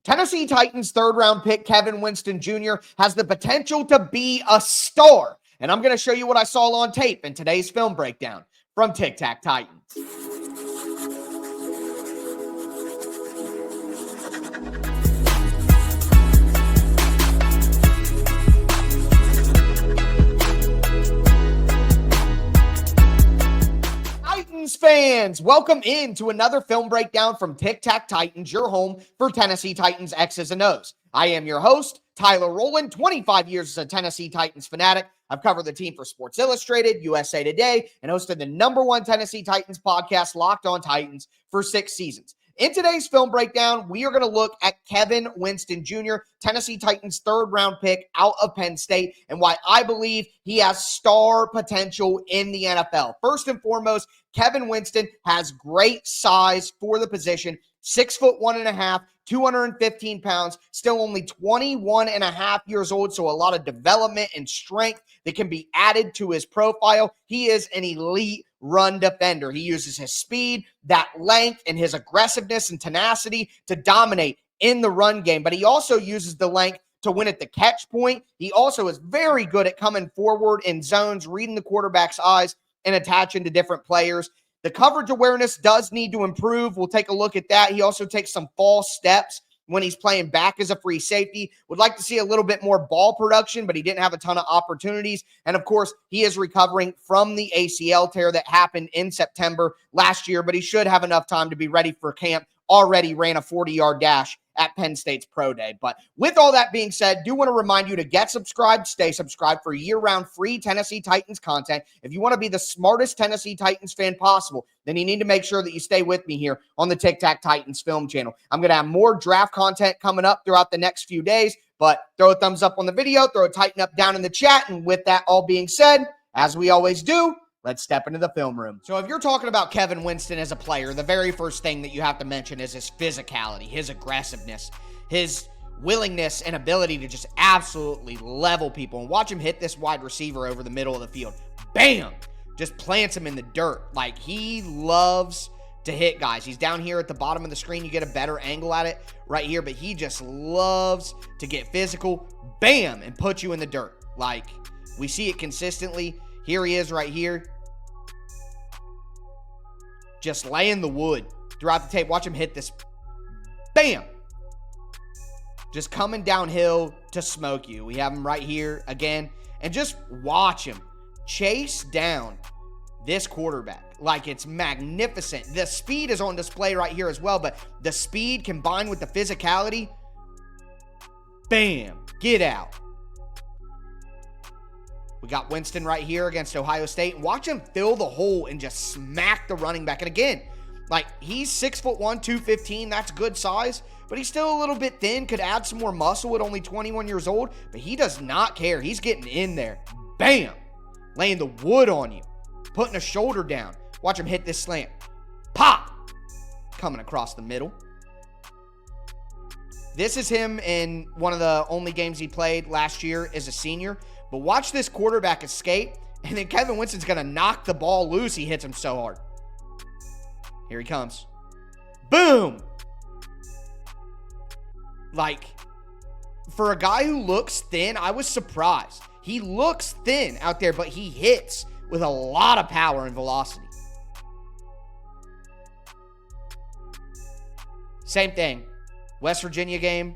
Tennessee Titans third-round pick Kevin Winston Jr. has the potential to be a star, and I'm going to show you what I saw on tape in today's film breakdown from Tic Tac Titans. Fans, welcome in to another film breakdown from Tic Tac Titans, your home for Tennessee Titans X's and O's. I am your host, Tyler Rowland, 25 years as a Tennessee Titans fanatic. I've covered the team for Sports Illustrated, USA Today, and hosted the #1 Tennessee Titans podcast, Locked on Titans, for 6 seasons. In today's film breakdown, we are going to look at Kevin Winston Jr., Tennessee Titans third-round pick out of Penn State, and why I believe he has star potential in the NFL. First and foremost, Kevin Winston has great size for the position, 6'1.5", 215 pounds, still only 21 and a half years old, so a lot of development and strength that can be added to his profile. He is an elite run defender. He uses his speed, that length, and his aggressiveness and tenacity to dominate in the run game, but he also uses the length to win at the catch point. He also is very good at coming forward in zones, reading the quarterback's eyes, and attaching to different players. The coverage awareness does need to improve. We'll take a look at that. He also takes some false steps when he's playing back as a free safety. Would like to see a little bit more ball production, but he didn't have a ton of opportunities. And of course, he is recovering from the ACL tear that happened in September last year, but he should have enough time to be ready for camp. Already ran a 40-yard dash at Penn State's Pro Day. But with all that being said, do want to remind you to get subscribed, stay subscribed for year-round free Tennessee Titans content. If you want to be the smartest Tennessee Titans fan possible, then you need to make sure that you stay with me here on the Tic Tac Titans film channel. I'm going to have more draft content coming up throughout the next few days, but throw a thumbs up on the video, throw a tighten up down in the chat, and with that all being said, as we always do, let's step into the film room. So if you're talking about Kevin Winston as a player, the very first thing that you have to mention is his physicality, his aggressiveness, his willingness and ability to just absolutely level people. And watch him hit this wide receiver over the middle of the field. Bam! Just plants him in the dirt. Like, he loves to hit guys. He's down here at the bottom of the screen. You get a better angle at it right here, but he just loves to get physical. Bam! And put you in the dirt. Like, we see it consistently. Here he is right here. Just laying the wood throughout the tape. Watch him hit this. Bam! Just coming downhill to smoke you. We have him right here again. And just watch him chase down this quarterback like it's magnificent. The speed is on display right here as well, but the speed combined with the physicality. Bam! Get out. We got Winston right here against Ohio State. Watch him fill the hole and just smack the running back. And again, like, he's 6'1", 215. That's good size, but he's still a little bit thin. Could add some more muscle at only 21 years old, but he does not care. He's getting in there. Bam! Laying the wood on you. Putting a shoulder down. Watch him hit this slant. Pop! Coming across the middle. This is him in one of the only games he played last year as a senior. But watch this quarterback escape, and then Kevin Winston's going to knock the ball loose. He hits him so hard. Here he comes. Boom! Like, for a guy who looks thin, I was surprised. He looks thin out there, but he hits with a lot of power and velocity. Same thing. West Virginia game.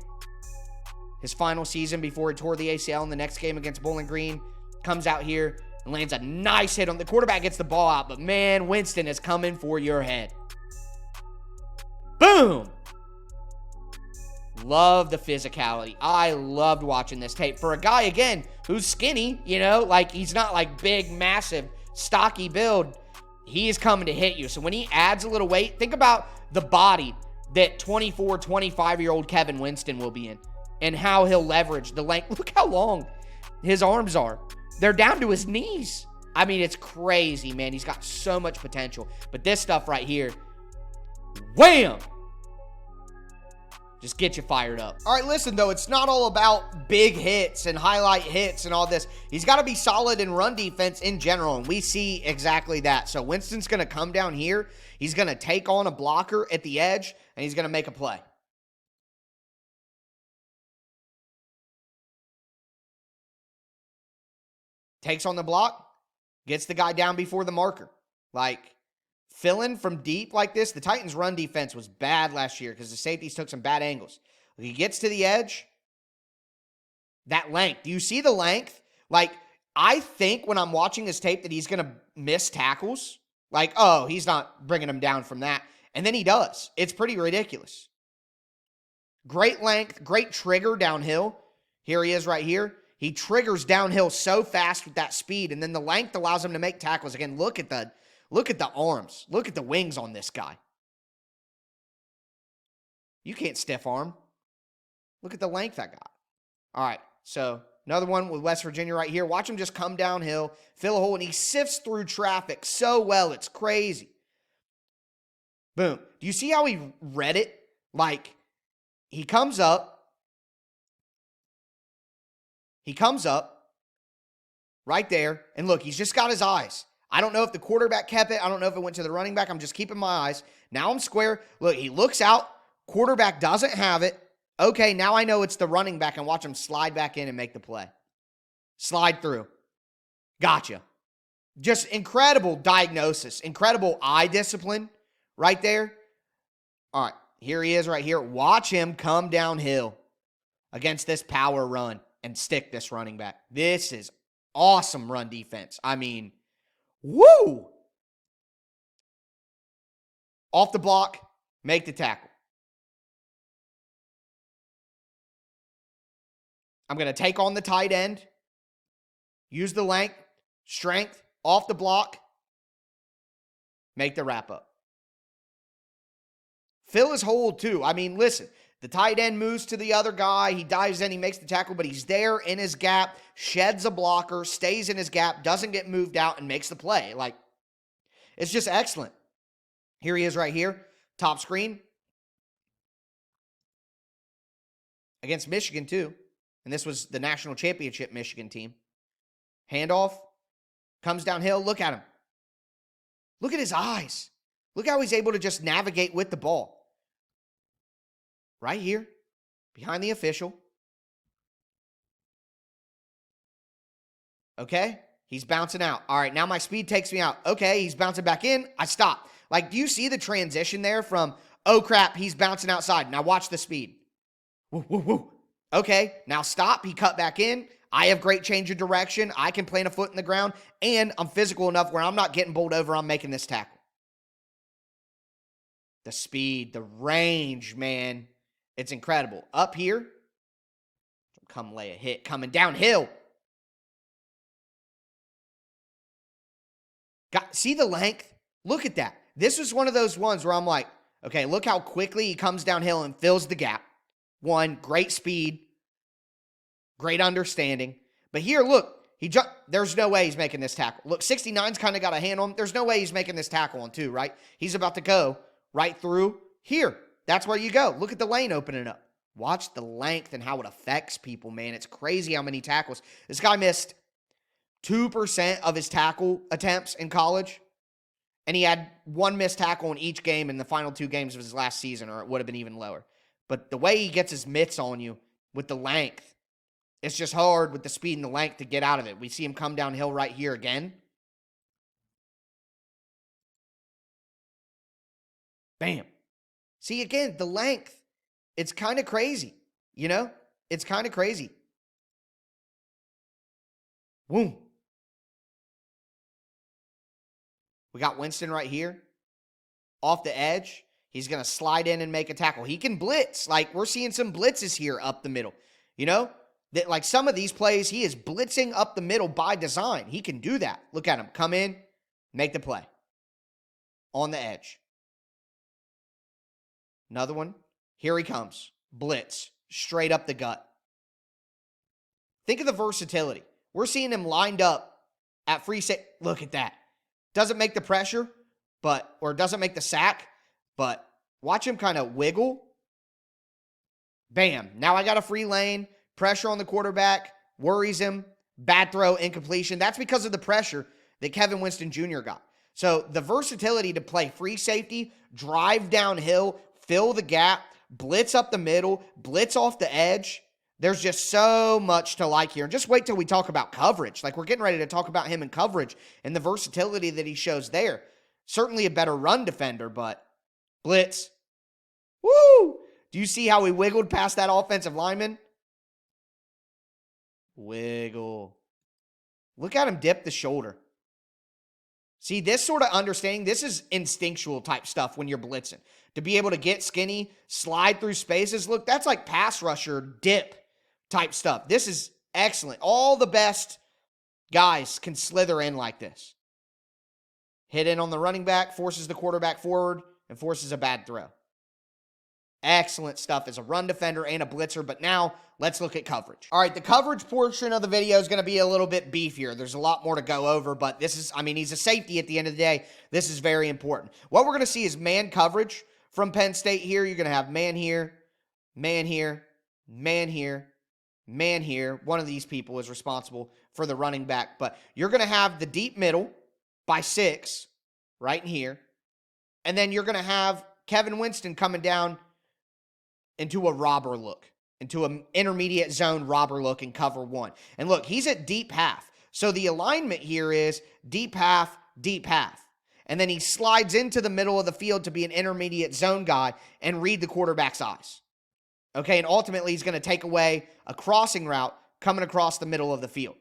His final season before he tore the ACL in the next game against Bowling Green. Comes out here and lands a nice hit on the quarterback, gets the ball out. But man, Winston is coming for your head. Boom! Love the physicality. I loved watching this tape. For a guy, again, who's skinny, you know, like, he's not like big, massive, stocky build. He is coming to hit you. So when he adds a little weight, think about the body that 24, 25-year-old Kevin Winston will be in. And how he'll leverage the length. Look how long his arms are. They're down to his knees. I mean, it's crazy, man. He's got so much potential. But this stuff right here, wham! Just get you fired up. All right, listen, though, it's not all about big hits and highlight hits and all this. He's got to be solid in run defense in general, and we see exactly that. So Winston's going to come down here. He's going to take on a blocker at the edge, and he's going to make a play. takes on the block, gets the guy down before the marker. Like, filling from deep like this, the Titans' run defense was bad last year because the safeties took some bad angles. He gets to the edge, that length. Do you see the length? Like, I think when I'm watching this tape that he's going to miss tackles. Like, oh, he's not bringing him down from that. And then he does. It's pretty ridiculous. Great length, great trigger downhill. Here he is right here. He triggers downhill so fast with that speed, and then the length allows him to make tackles. Again, look at the arms. Look at the wings on this guy. You can't stiff arm. Look at the length I got. All right, so another one with West Virginia right here. Watch him just come downhill, fill a hole, and he sifts through traffic so well. It's crazy. Boom. Do you see how he read it? Like, he comes up right there, and look, he's just got his eyes. I don't know if the quarterback kept it. I don't know if it went to the running back. I'm just keeping my eyes. Now I'm square. Look, he looks out. Quarterback doesn't have it. Okay, now I know it's the running back, and watch him slide back in and make the play. Slide through. Gotcha. Just incredible diagnosis. Incredible eye discipline right there. All right, here he is right here. Watch him come downhill against this power run and stick this running back. This is awesome run defense. I mean, woo! Off the block, make the tackle. I'm going to take on the tight end, use the length, strength, off the block, make the wrap up. Fill his hole too. I mean, listen, the tight end moves to the other guy. He dives in, he makes the tackle, but he's there in his gap, sheds a blocker, stays in his gap, doesn't get moved out, and makes the play. Like, it's just excellent. Here he is right here, top screen. Against Michigan too. And this was the national championship Michigan team. Handoff. Comes downhill. Look at him. Look at his eyes. Look how he's able to just navigate with the ball. Right here. Behind the official. Okay. He's bouncing out. All right. Now my speed takes me out. Okay. He's bouncing back in. I stop. Like, do you see the transition there from, oh crap, he's bouncing outside. Now watch the speed. Woo, woo, woo. Okay, now stop. He cut back in. I have great change of direction. I can plant a foot in the ground, and I'm physical enough where I'm not getting bowled over. I'm making this tackle. The speed, the range, man. It's incredible. Up here, come lay a hit. Coming downhill. See the length? Look at that. This was one of those ones where I'm like, okay, look how quickly he comes downhill and fills the gap. One, great speed, great understanding. But here, look, there's no way he's making this tackle. Look, 69's kind of got a hand on him. There's no way he's making this tackle on two, right? He's about to go right through here. That's where you go. Look at the lane opening up. Watch the length and how it affects people, man. It's crazy how many tackles. This guy missed 2% of his tackle attempts in college, and he had one missed tackle in each game in the final 2 games of his last season, or it would have been even lower. But the way he gets his mitts on you with the length, it's just hard with the speed and the length to get out of it. We see him come downhill right here again. Bam. See, again, the length. It's kind of crazy, you know? It's kind of crazy. Boom. We got Winston right here. Off the edge. He's going to slide in and make a tackle. He can blitz. Like, we're seeing some blitzes here up the middle. You know? That, like, some of these plays, he is blitzing up the middle by design. He can do that. Look at him. Come in. Make the play. On the edge. Another one. Here he comes. Blitz. Straight up the gut. Think of the versatility. We're seeing him lined up at free safety. Look at that. Doesn't make the pressure, or doesn't make the sack, but watch him kind of wiggle. Bam. Now I got a free lane. Pressure on the quarterback. Worries him. Bad throw, incompletion. That's because of the pressure that Kevin Winston Jr. got. So the versatility to play free safety, drive downhill, fill the gap, blitz up the middle, blitz off the edge. There's just so much to like here. And just wait till we talk about coverage. Like, we're getting ready to talk about him in coverage and the versatility that he shows there. Certainly a better run defender, but blitz. Woo! Do you see how he wiggled past that offensive lineman? Wiggle. Look at him dip the shoulder. See, this sort of understanding, this is instinctual type stuff when you're blitzing. To be able to get skinny, slide through spaces. Look, that's like pass rusher dip type stuff. This is excellent. All the best guys can slither in like this. Hit in on the running back, forces the quarterback forward, and forces a bad throw. Excellent stuff as a run defender and a blitzer, but now let's look at coverage. All right, the coverage portion of the video is going to be a little bit beefier. There's a lot more to go over, but this is, I mean, he's a safety at the end of the day. This is very important. What we're going to see is man coverage from Penn State here. You're going to have man here, man here, man here, man here. One of these people is responsible for the running back, but you're going to have the deep middle by 6 right in here, and then you're going to have Kevin Winston coming down into a robber look, into an intermediate zone robber look in cover 1. And look, he's at deep half. So the alignment here is deep half, deep half. And then he slides into the middle of the field to be an intermediate zone guy and read the quarterback's eyes. Okay, and ultimately he's going to take away a crossing route coming across the middle of the field.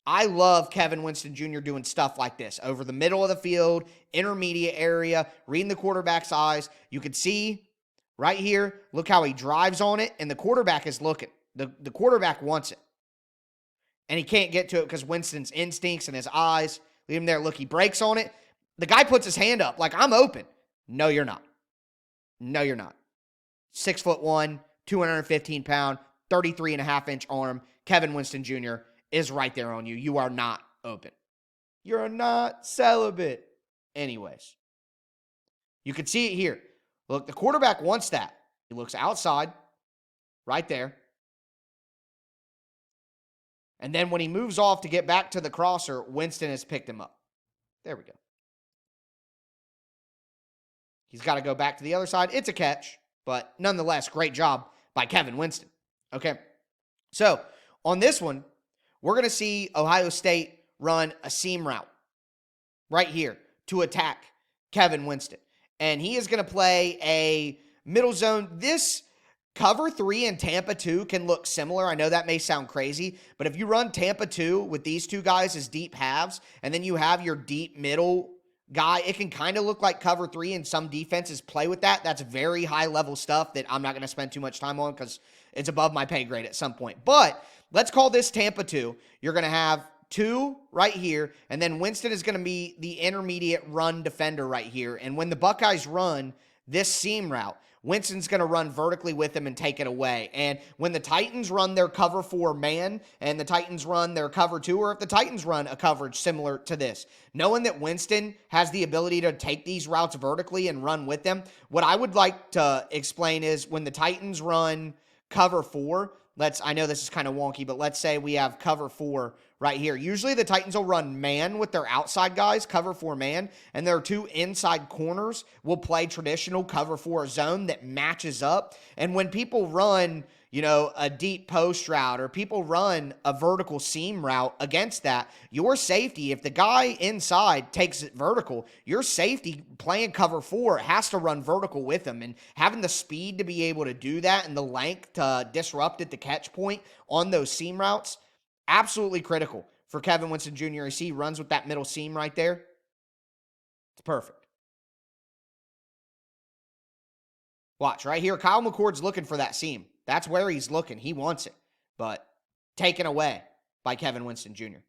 I love Kevin Winston Jr. doing stuff like this over the middle of the field, intermediate area, reading the quarterback's eyes. You can see right here, look how he drives on it, and the quarterback is looking. The quarterback wants it. And he can't get to it because Winston's instincts and his eyes leave him there. Look, he breaks on it. The guy puts his hand up like, I'm open. No, you're not. No, you're not. 6'1", 215-pound, 33.5-inch arm. Kevin Winston Jr. is right there on you. You are not open. You're not celibate. Anyways, you can see it here. Look, the quarterback wants that. He looks outside, right there. And then when he moves off to get back to the crosser, Winston has picked him up. There we go. He's got to go back to the other side. It's a catch, but nonetheless, great job by Kevin Winston. Okay, so on this one, we're going to see Ohio State run a seam route right here to attack Kevin Winston. And he is going to play a middle zone. This cover 3 and Tampa 2 can look similar. I know that may sound crazy, but if you run Tampa 2 with these two guys as deep halves, and then you have your deep middle guy, it can kind of look like cover 3, and some defenses play with that. That's very high-level stuff that I'm not going to spend too much time on because it's above my pay grade at some point. But let's call this Tampa 2. You're going to have 2 right here, and then Winston is going to be the intermediate run defender right here. And when the Buckeyes run this seam route, Winston's going to run vertically with him and take it away. And when the Titans run their cover 4 man and the Titans run their cover 2, or if the Titans run a coverage similar to this, knowing that Winston has the ability to take these routes vertically and run with them, what I would like to explain is when the Titans run cover 4, I know this is kind of wonky, but let's say we have cover 4 right here. Usually the Titans will run man with their outside guys, cover 4 man, and their 2 inside corners will play traditional cover 4 zone that matches up. And when people run, a deep post route, or people run a vertical seam route against that, your safety, if the guy inside takes it vertical, your safety playing cover 4 has to run vertical with him. And having the speed to be able to do that and the length to disrupt at the catch point on those seam routes, absolutely critical for Kevin Winston Jr. as he runs with that middle seam right there. It's perfect. Watch right here. Kyle McCord's looking for that seam. That's where he's looking. He wants it, but taken away by Kevin Winston Jr.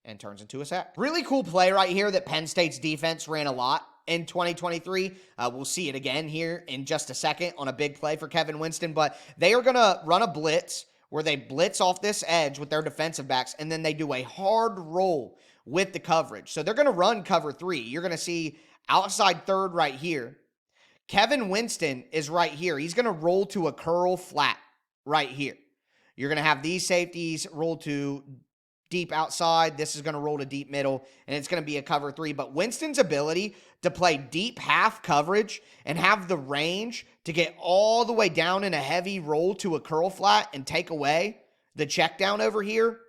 and turns into a sack. Really cool play right here that Penn State's defense ran a lot in 2023. We'll see it again here in just a second on a big play for Kevin Winston, but they are going to run a blitz where they blitz off this edge with their defensive backs, and then they do a hard roll with the coverage. So they're going to run cover 3. You're going to see outside third right here. Kevin Winston is right here. He's going to roll to a curl flat right here. You're going to have these safeties roll to deep outside. This is going to roll to deep middle, and it's going to be a cover 3. But Winston's ability to play deep half coverage and have the range to get all the way down in a heavy roll to a curl flat and take away the check down over here.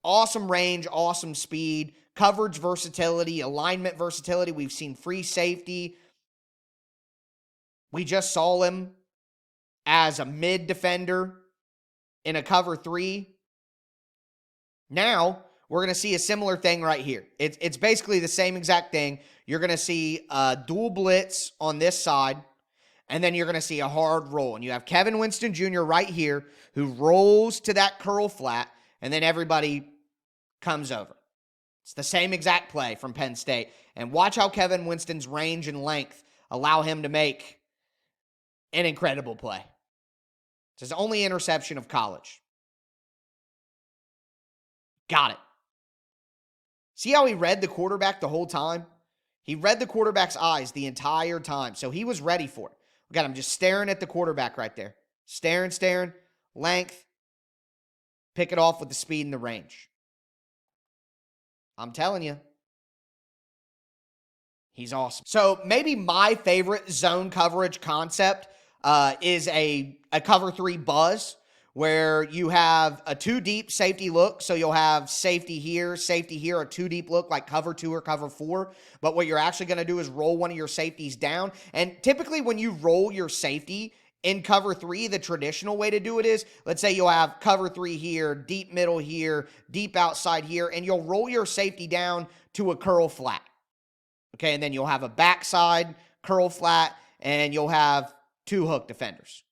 Awesome range, awesome speed, coverage versatility, alignment versatility. We've seen free safety. We just saw him as a mid defender in a cover 3. Now, we're going to see a similar thing right here. It's basically the same exact thing. You're going to see a dual blitz on this side, and then you're going to see a hard roll. And you have Kevin Winston Jr. right here who rolls to that curl flat, and then everybody comes over. It's the same exact play from Penn State. And watch how Kevin Winston's range and length allow him to make an incredible play. It's his only interception of college. Got it. See how he read the quarterback the whole time? He read the quarterback's eyes the entire time, so he was ready for it. We got him just staring at the quarterback right there. Staring, length. Pick it off with the speed and the range. I'm telling you, he's awesome. So maybe my favorite zone coverage concept is a cover 3 buzz, where you have a 2 deep safety look. So you'll have safety here, a 2 deep look like cover 2 or cover 4. But what you're actually going to do is roll one of your safeties down. And typically when you roll your safety in cover 3, the traditional way to do it is, let's say you'll have cover 3 here, deep middle here, deep outside here, and you'll roll your safety down to a curl flat. Okay, and then you'll have a backside curl flat, and you'll have 2 hook defenders.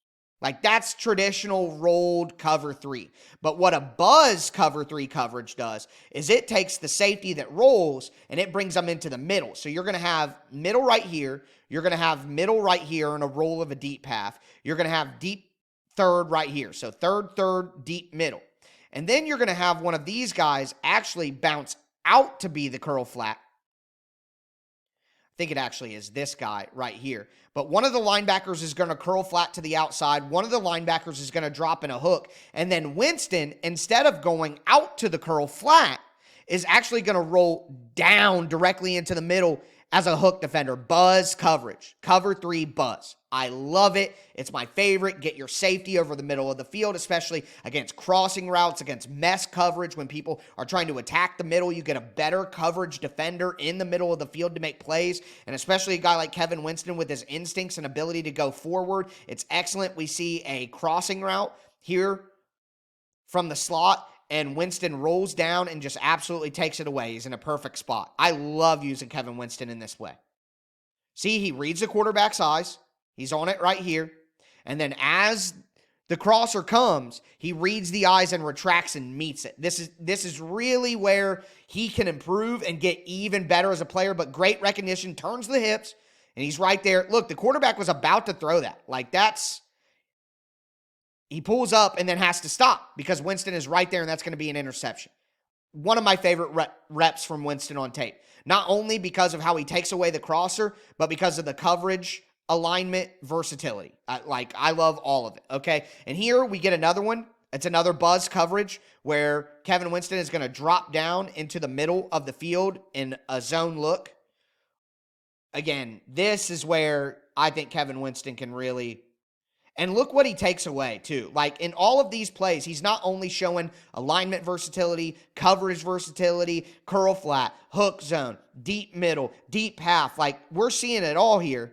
Like, that's traditional rolled cover 3. But what a buzz cover 3 coverage does is it takes the safety that rolls and it brings them into the middle. So you're going to have middle right here. You're going to have middle right here in a roll of a deep half. You're going to have deep third right here. So third, deep middle. And then you're going to have one of these guys actually bounce out to be the curl flat. I think it actually is this guy right here. But one of the linebackers is going to curl flat to the outside. One of the linebackers is going to drop in a hook. And then Winston, instead of going out to the curl flat, is actually going to roll down directly into the middle as a hook defender. Buzz coverage. Cover 3 buzz. I love it. It's my favorite. Get your safety over the middle of the field, especially against crossing routes, against mess coverage. When people are trying to attack the middle, you get a better coverage defender in the middle of the field to make plays. And especially a guy like Kevin Winston with his instincts and ability to go forward. It's excellent. We see a crossing route here from the slot, and Winston rolls down and just absolutely takes it away. He's in a perfect spot. I love using Kevin Winston in this way. See, he reads the quarterback's eyes. He's on it right here. And then as the crosser comes, he reads the eyes and retracts and meets it. This is really where he can improve and get even better as a player. But great recognition, turns the hips, and he's right there. Look, the quarterback was about to throw that. He pulls up and then has to stop because Winston is right there, and that's going to be an interception. One of my favorite reps from Winston on tape. Not only because of how he takes away the crosser, but because of the coverage, alignment, versatility. I love all of it, okay? And here we get another one. It's another buzz coverage where Kevin Winston is going to drop down into the middle of the field in a zone look. Again, this is where I think Kevin Winston can really... And look what he takes away, too. Like, in all of these plays, he's not only showing alignment versatility, coverage versatility, curl flat, hook zone, deep middle, deep half. Like, we're seeing it all here.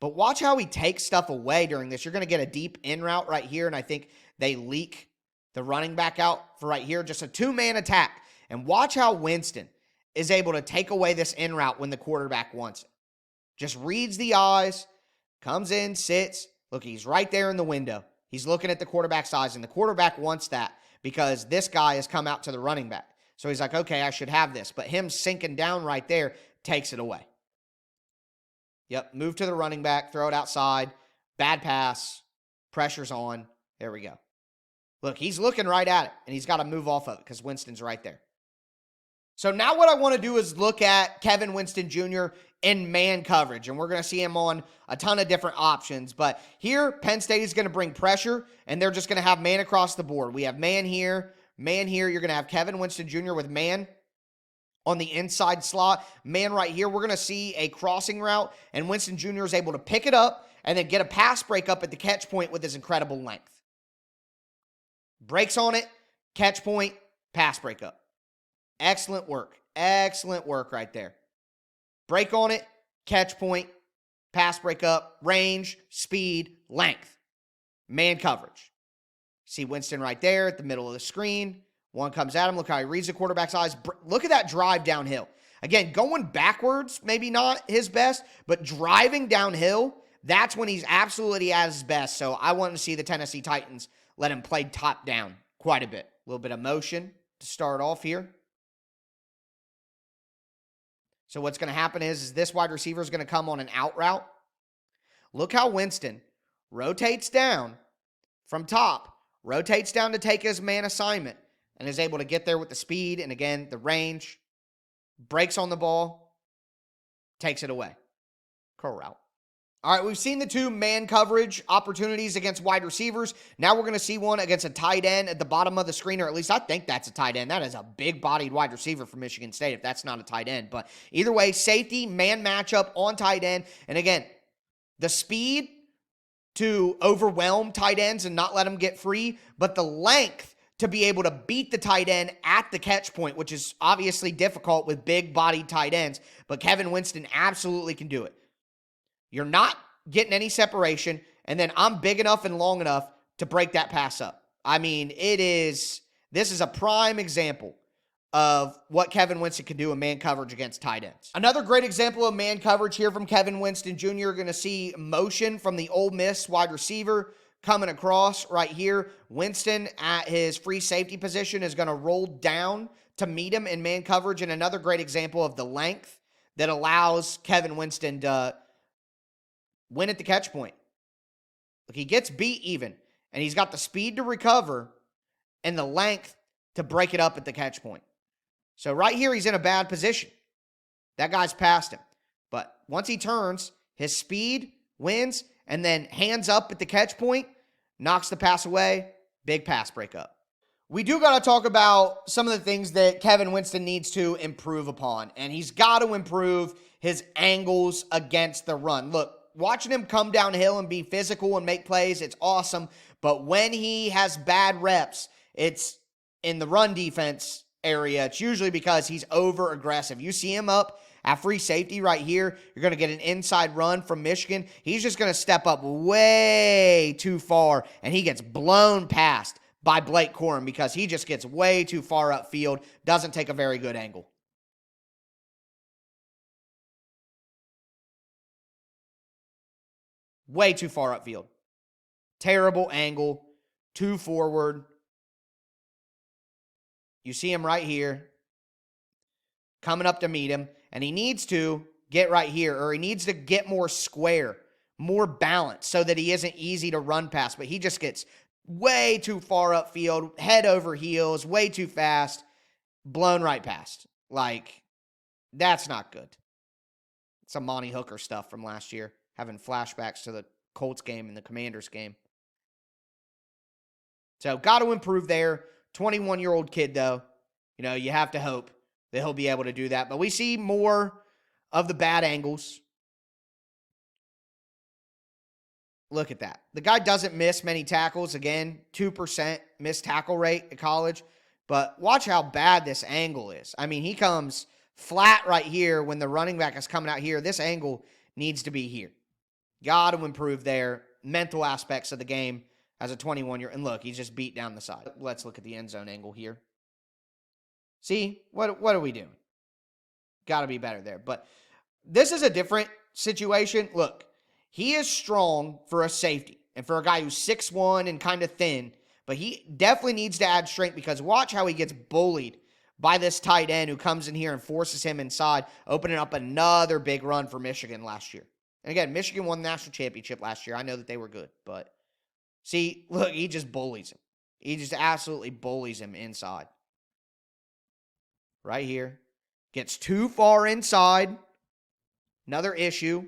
But watch how he takes stuff away during this. You're going to get a deep in route right here, and I think they leak the running back out for right here. Just a 2-man attack. And watch how Winston is able to take away this in route when the quarterback wants it. Just reads the eyes, comes in, sits. Look, he's right there in the window. He's looking at the quarterback's eyes, and the quarterback wants that because this guy has come out to the running back. So he's like, okay, I should have this. But him sinking down right there takes it away. Yep, move to the running back, throw it outside, bad pass, pressure's on. There we go. Look, he's looking right at it, and he's got to move off of it because Winston's right there. So now what I want to do is look at Kevin Winston Jr. in man coverage, and we're going to see him on a ton of different options. But here, Penn State is going to bring pressure, and they're just going to have man across the board. We have man here, Man here, you're going to have Kevin Winston Jr. with man on the inside slot. Man right here, we're going to see a crossing route, and Winston Jr. is able to pick it up and then get a pass break up at the catch point with his incredible length. Breaks on it, catch point, pass break up. Excellent work. Excellent work right there. Break on it, catch point, pass break up, range, speed, length. Man coverage. See Winston right there at the middle of the screen. One comes at him. Look how he reads the quarterback's eyes. Look at that drive downhill. Again, going backwards, maybe not his best, but driving downhill, that's when he's absolutely at his best. So I want to see the Tennessee Titans let him play top down quite a bit. A little bit of motion to start off here. So what's going to happen is this wide receiver is going to come on an out route. Look how Winston rotates down from top, rotates down to take his man assignment, and is able to get there with the speed and, again, the range. Breaks on the ball, takes it away. Curl route. All right, we've seen the two man coverage opportunities against wide receivers. Now we're going to see one against a tight end at the bottom of the screen, or at least I think that's a tight end. That is a big-bodied wide receiver for Michigan State if that's not a tight end. But either way, safety, man matchup on tight end. And again, the speed to overwhelm tight ends and not let them get free, but the length to be able to beat the tight end at the catch point, which is obviously difficult with big-bodied tight ends. But Kevin Winston absolutely can do it. You're not getting any separation, and then I'm big enough and long enough to break that pass up. I mean, this is a prime example of what Kevin Winston can do in man coverage against tight ends. Another great example of man coverage here from Kevin Winston Jr. You're going to see motion from the Ole Miss wide receiver coming across right here. Winston at his free safety position is going to roll down to meet him in man coverage, and another great example of the length that allows Kevin Winston to win at the catch point. Look, he gets beat even, and he's got the speed to recover and the length to break it up at the catch point. So right here, he's in a bad position. That guy's past him. But once he turns, his speed wins, and then hands up at the catch point, knocks the pass away, big pass breakup. We do got to talk about some of the things that Kevin Winston needs to improve upon, and he's got to improve his angles against the run. Look, watching him come downhill and be physical and make plays, it's awesome. But when he has bad reps, it's in the run defense area. It's usually because he's over aggressive. You see him up at free safety right here. You're going to get an inside run from Michigan. He's just going to step up way too far, and he gets blown past by Blake Corum because he just gets way too far upfield, doesn't take a very good angle. Way too far upfield. Terrible angle. Too forward. You see him right here. Coming up to meet him. And he needs to get right here. Or he needs to get more square. More balance. So that he isn't easy to run past. But he just gets way too far upfield. Head over heels. Way too fast. Blown right past. Like, that's not good. It's some Monty Hooker stuff from last year. Having flashbacks to the Colts game and the Commanders game. So, got to improve there. 21-year-old kid, though. You know, you have to hope that he'll be able to do that. But we see more of the bad angles. Look at that. The guy doesn't miss many tackles. Again, 2% missed tackle rate at college. But watch how bad this angle is. I mean, he comes flat right here when the running back is coming out here. This angle needs to be here. Got to improve there. Mental aspects of the game as a 21-year. And look, he's just beat down the side. Let's look at the end zone angle here. See, what are we doing? Got to be better there. But this is a different situation. Look, he is strong for a safety and for a guy who's 6'1" and kind of thin. But he definitely needs to add strength because watch how he gets bullied by this tight end who comes in here and forces him inside, opening up another big run for Michigan last year. And again, Michigan won the national championship last year. I know that they were good, but see, look, he just bullies him. He just absolutely bullies him inside. Right here. Gets too far inside. Another issue.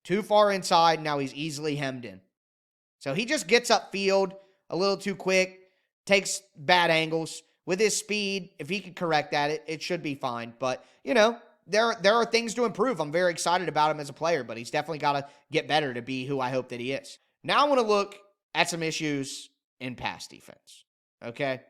Too far inside. Now he's easily hemmed in. So he just gets upfield a little too quick. takes bad angles. With his speed, if he could correct that, it should be fine. But, there are things to improve. I'm very excited about him as a player, but he's definitely got to get better to be who I hope that he is. Now I want to look at some issues in pass defense, okay?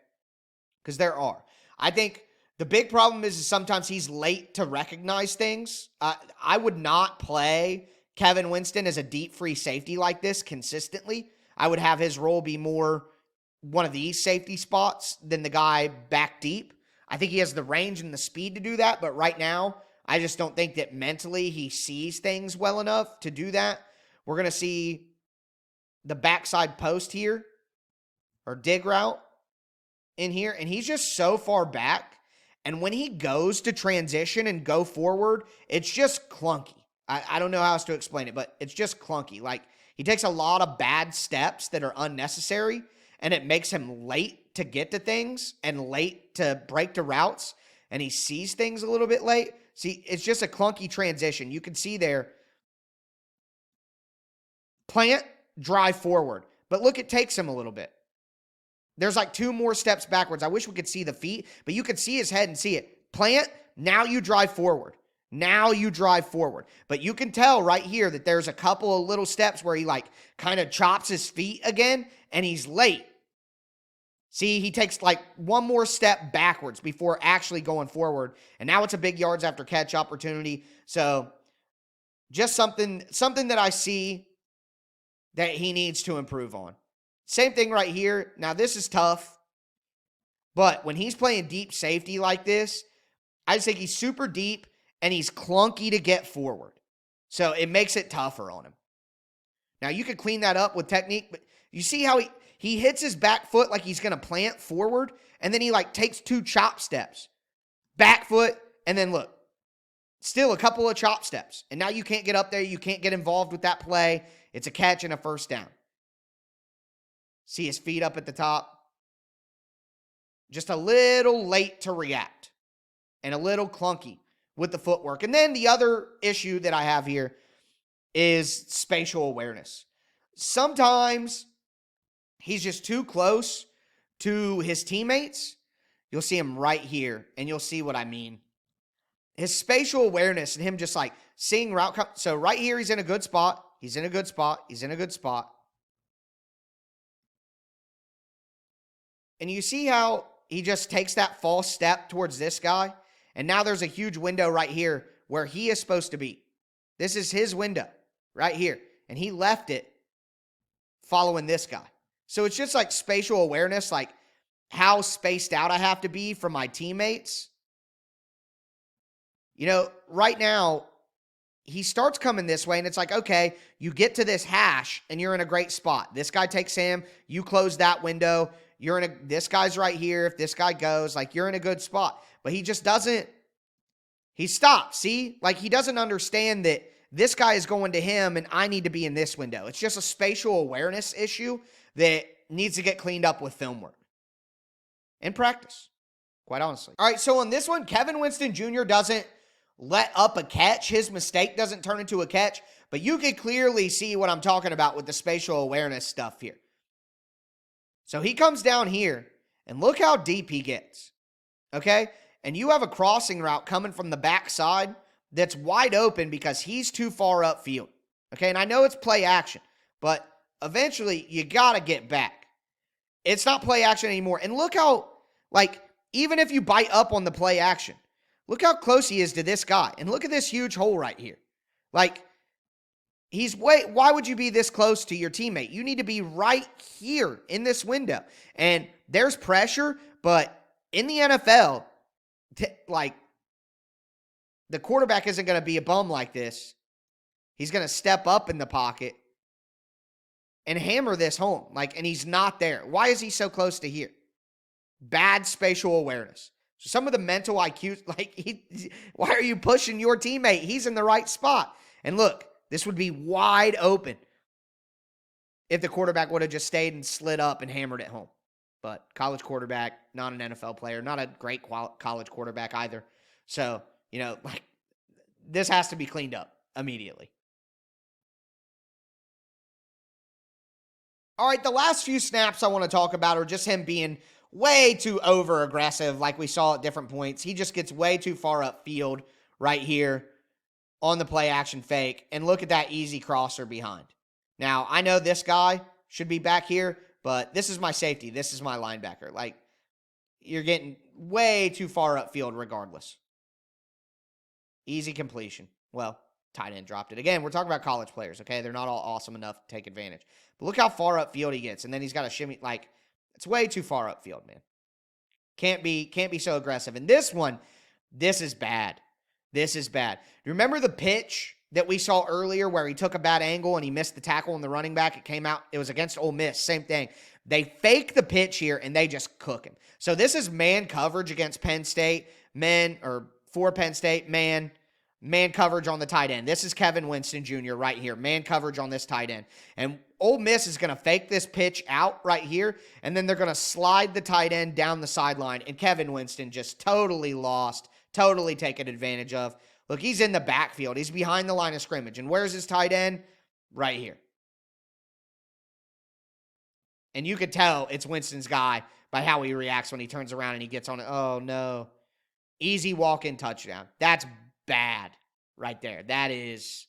Because there are. I think the big problem is sometimes he's late to recognize things. I would not play Kevin Winston as a deep free safety like this consistently. I would have his role be more one of these safety spots than the guy back deep. I think he has the range and the speed to do that, but right now, I just don't think that mentally he sees things well enough to do that. We're going to see the backside post here, or dig route in here, and he's just so far back, and when he goes to transition and go forward, it's just clunky. I don't know how else to explain it, but it's just clunky. Like, he takes a lot of bad steps that are unnecessary, and it makes him late to get to things and late to break to routes, and he sees things a little bit late. See, it's just a clunky transition. You can see there, plant, drive forward. But look, it takes him a little bit. There's like 2 more steps backwards. I wish we could see the feet, but you could see his head and see it. Plant, now you drive forward. Now you drive forward. But you can tell right here that there's a couple of little steps where he like kind of chops his feet again, and he's late. See, he takes like 1 more step backwards before actually going forward. And now it's a big yards after catch opportunity. So just something that I see that he needs to improve on. Same thing right here. Now this is tough. But when he's playing deep safety like this, I just think he's super deep and he's clunky to get forward. So it makes it tougher on him. Now you could clean that up with technique, but you see how he hits his back foot like he's going to plant forward, and then he like takes 2 chop steps. Back foot, and then look, still a couple of chop steps. And now you can't get up there. You can't get involved with that play. It's a catch and a first down. See his feet up at the top. Just a little late to react and a little clunky with the footwork. And then the other issue that I have here is spatial awareness. Sometimes he's just too close to his teammates. You'll see him right here, and you'll see what I mean. His spatial awareness and him just like seeing route come. So right here, he's in a good spot. He's in a good spot. He's in a good spot. And you see how he just takes that false step towards this guy. And now there's a huge window right here where he is supposed to be. This is his window right here. And he left it following this guy. So it's just like spatial awareness, like how spaced out I have to be from my teammates. Right now, he starts coming this way, and it's like, okay, you get to this hash, and you're in a great spot. This guy takes him. You close that window. This guy's right here. If this guy goes, like, you're in a good spot. But he just doesn't, he stops, see? Like, he doesn't understand that this guy is going to him, and I need to be in this window. It's just a spatial awareness issue that needs to get cleaned up with film work and practice, quite honestly. All right, so on this one, Kevin Winston Jr. doesn't let up a catch. His mistake doesn't turn into a catch, but you can clearly see what I'm talking about with the spatial awareness stuff here. So he comes down here, and look how deep he gets, okay? And you have a crossing route coming from the backside that's wide open because he's too far upfield, okay? And I know it's play action, but eventually you got to get back. It's not play action anymore. And look how, even if you bite up on the play action, look how close he is to this guy. And look at this huge hole right here. Why would you be this close to your teammate? You need to be right here in this window. And there's pressure, but in the NFL, the quarterback isn't going to be a bum like this. He's going to step up in the pocket and hammer this home. And he's not there. Why is he so close to here? Bad spatial awareness. So some of the mental IQ, why are you pushing your teammate? He's in the right spot. And look, this would be wide open if the quarterback would have just stayed and slid up and hammered it home. But college quarterback, not an NFL player, not a great college quarterback either. So, this has to be cleaned up immediately. All right, the last few snaps I want to talk about are just him being way too over aggressive, like we saw at different points. He just gets way too far upfield right here on the play action fake. And look at that easy crosser behind. Now, I know this guy should be back here, but this is my safety. This is my linebacker. Like, you're getting way too far upfield regardless. Easy completion. Well, tight end dropped it. Again, we're talking about college players, okay? They're not all awesome enough to take advantage. But look how far upfield he gets. And then he's got a shimmy. Like, it's way too far upfield, man. Can't be so aggressive. And this one, this is bad. This is bad. Remember the pitch that we saw earlier where he took a bad angle and he missed the tackle on the running back? It came out. It was against Ole Miss. Same thing. They fake the pitch here and they just cook him. So this is man coverage against Penn State. For Penn State, man coverage on the tight end. This is Kevin Winston Jr. right here. Man coverage on this tight end. And Ole Miss is going to fake this pitch out right here, and then they're going to slide the tight end down the sideline, and Kevin Winston just totally lost, totally taken advantage of. Look, he's in the backfield. He's behind the line of scrimmage. And where's his tight end? Right here. And you could tell it's Winston's guy by how he reacts when he turns around and he gets on it. Oh, no. Easy walk-in touchdown. That's bad right there. That is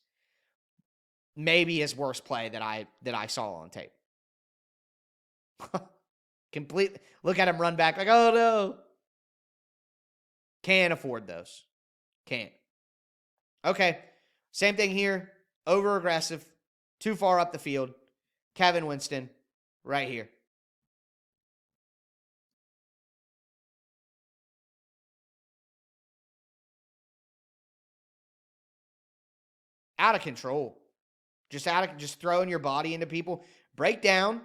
maybe his worst play that I saw on tape. Completely. Look at him run back like, oh, no. Can't afford those. Can't. Okay. Same thing here. Over-aggressive. Too far up the field. Kevin Winston right here. Out of control. Just throwing your body into people. Break down.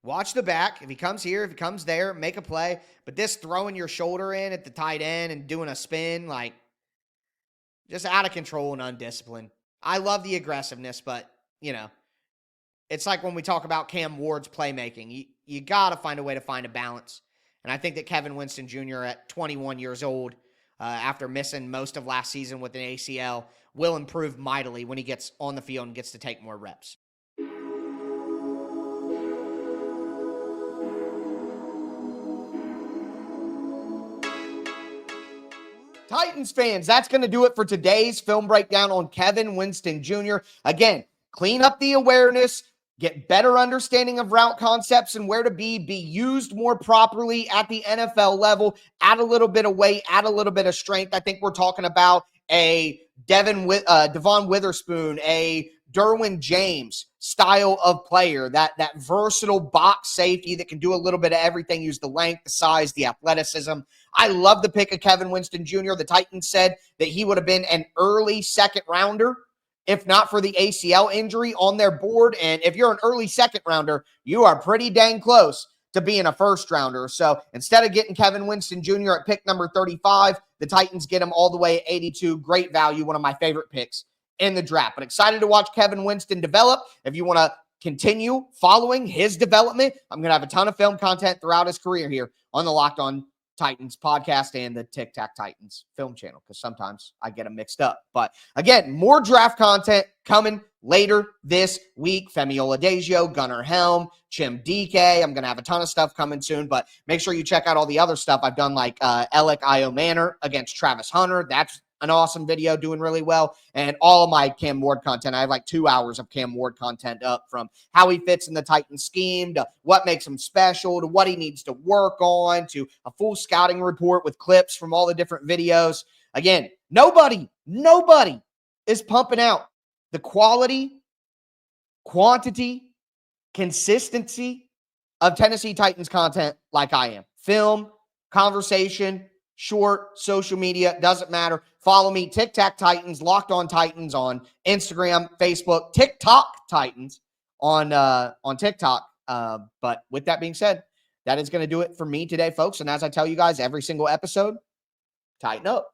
Watch the back. If he comes here, if he comes there, make a play. But this throwing your shoulder in at the tight end and doing a spin, like, just out of control and undisciplined. I love the aggressiveness, but, it's like when we talk about Cam Ward's playmaking. You got to find a way to find a balance. And I think that Kevin Winston Jr. at 21 years old, after missing most of last season with an ACL, will improve mightily when he gets on the field and gets to take more reps. Titans fans, that's going to do it for today's film breakdown on Kevin Winston Jr. Again, clean up the awareness, get better understanding of route concepts and where to be used more properly at the NFL level, add a little bit of weight, add a little bit of strength. I think we're talking about a Devon Witherspoon, a Derwin James style of player, that versatile box safety that can do a little bit of everything, use the length, the size, the athleticism. I love the pick of Kevin Winston Jr. The Titans said that he would have been an early second rounder if not for the ACL injury on their board. And if you're an early second rounder, you are pretty dang close to being a first rounder. So instead of getting Kevin Winston Jr. at pick number 35, the Titans get him all the way at 82. Great value, one of my favorite picks in the draft. But excited to watch Kevin Winston develop. If you want to continue following his development, I'm going to have a ton of film content throughout his career here on the Locked On Titans podcast and the Tic Tac Titans film channel, because sometimes I get them mixed up. But again, more draft content coming later this week. Femi Oladipo, Gunnar Helm, Chim DK. I'm going to have a ton of stuff coming soon, but make sure you check out all the other stuff I've done, like Alec Io Manor against Travis Hunter. That's an awesome video, doing really well. And all of my Cam Ward content. I have like 2 hours of Cam Ward content up, from how he fits in the Titans scheme to what makes him special to what he needs to work on to a full scouting report with clips from all the different videos. Again, nobody is pumping out the quality, quantity, consistency of Tennessee Titans content like I am. Film, conversation, short, social media, doesn't matter. Follow me, Tic Tac Titans, Locked On Titans on Instagram, Facebook, TikTok Titans on TikTok. But with that being said, that is going to do it for me today, folks. And as I tell you guys every single episode, tighten up.